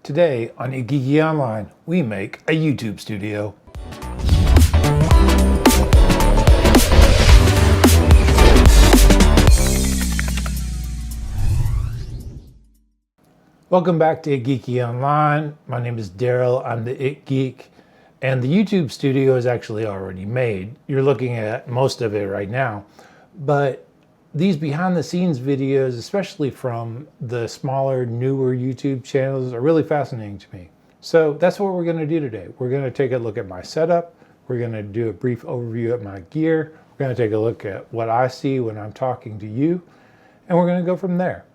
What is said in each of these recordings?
Today on itgeeky Online, we make a YouTube studio. Welcome back to itgeeky Online. My name is Daryl. I'm the It Geek, and the YouTube studio is actually already made. You're looking at most of it right now, but these behind the scenes videos, especially from the smaller, newer YouTube channels, are really fascinating to me. So that's what we're going to do today. We're going to take a look at my setup. We're going to do a brief overview of my gear. We're going to take a look at what I see when I'm talking to you, and we're going to go from there.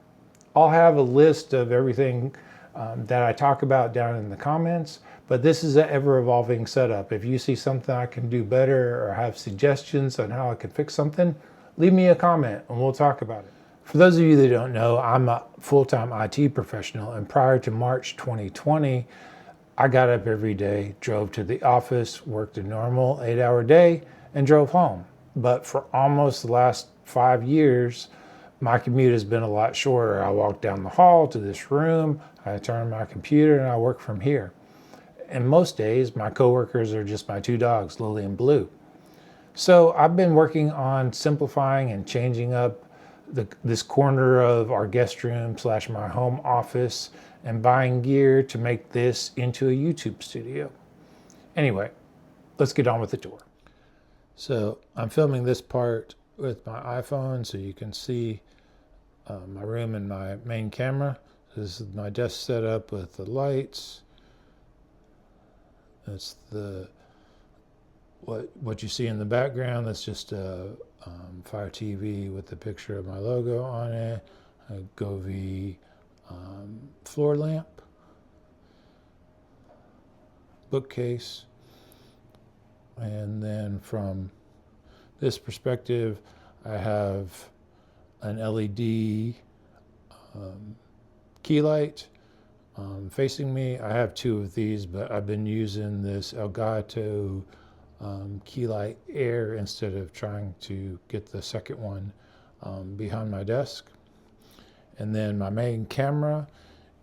I'll have a list of everything that I talk about down in the comments, but this is an ever-evolving setup. If you see something I can do better or have suggestions on how I can fix something, leave me a comment and we'll talk about it. For those of you that don't know, I'm a full-time IT professional, and prior to March 2020, I got up every day, drove to the office, worked a normal 8-hour day, and drove home. But for almost the last 5 years, my commute has been a lot shorter. I walk down the hall to this room, I turn on my computer, and I work from here. And most days, my coworkers are just my two dogs, Lily and Blue. So I've been working on simplifying and changing up this corner of our guest room / my home office and buying gear to make this into a YouTube studio. Anyway, let's get on with the tour. So I'm filming this part with my iPhone so you can see my room and my main camera. This is my desk setup with the lights. That's what you see in the background. That's just a Fire TV with the picture of my logo on it, a Govee floor lamp, bookcase, and then from this perspective I have an LED key light facing me. I have two of these, but I've been using this Elgato key light Air instead of trying to get the second one behind my desk. And then my main camera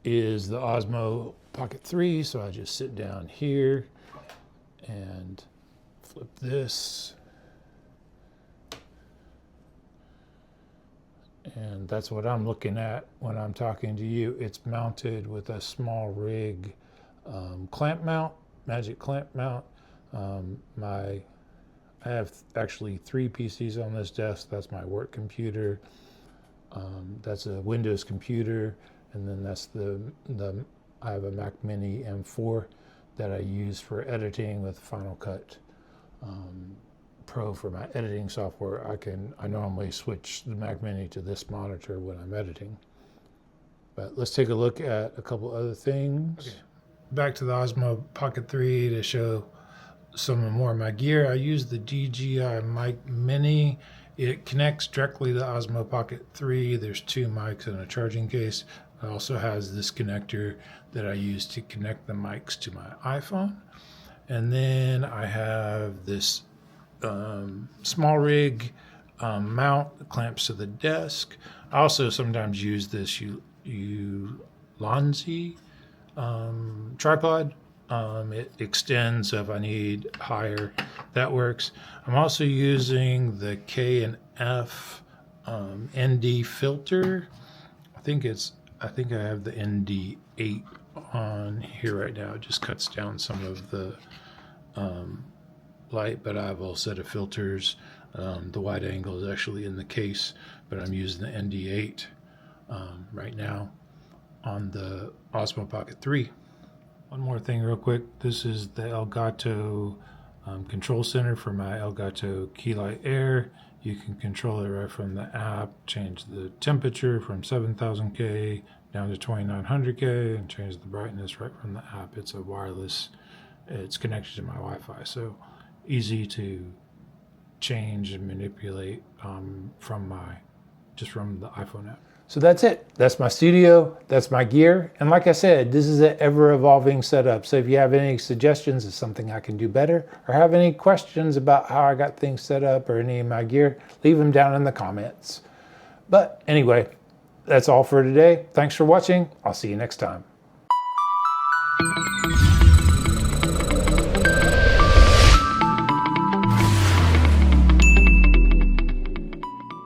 is the Osmo Pocket 3, so I just sit down here and flip this, and that's what I'm looking at when I'm talking to you. It's mounted with a small rig clamp mount, magic clamp mount. I have actually 3 PCs on this desk. That's my work computer, that's a Windows computer, and then that's I have a Mac Mini M4 that I use for editing with Final Cut Pro for my editing software. I normally switch the Mac Mini to this monitor when I'm editing. But let's take a look at a couple other things. Okay. Back to the Osmo Pocket 3 to show some more of my gear. I use the DJI Mic Mini. It connects directly to the Osmo Pocket 3. There's 2 mics and a charging case. It also has this connector that I use to connect the mics to my iPhone. And then I have this small rig mount that clamps to the desk. I also sometimes use this Ulanzi tripod. It extends, so if I need higher, that works. I'm also using the K&F ND filter. I think I have the ND8 on here right now. It just cuts down some of the light, but I have a set of filters. The wide angle is actually in the case, but I'm using the ND8 right now on the Osmo Pocket 3. One more thing real quick. This is the Elgato control center for my Elgato Key Light Air. You can control it right from the app, change the temperature from 7000K down to 2900K, and change the brightness right from the app. It's a wireless, it's connected to my Wi-Fi, so easy to change and manipulate from the iPhone app. So that's it. That's my studio. That's my gear. And like I said, this is an ever-evolving setup. So if you have any suggestions of something I can do better, or have any questions about how I got things set up or any of my gear, leave them down in the comments. But anyway, that's all for today. Thanks for watching. I'll see you next time.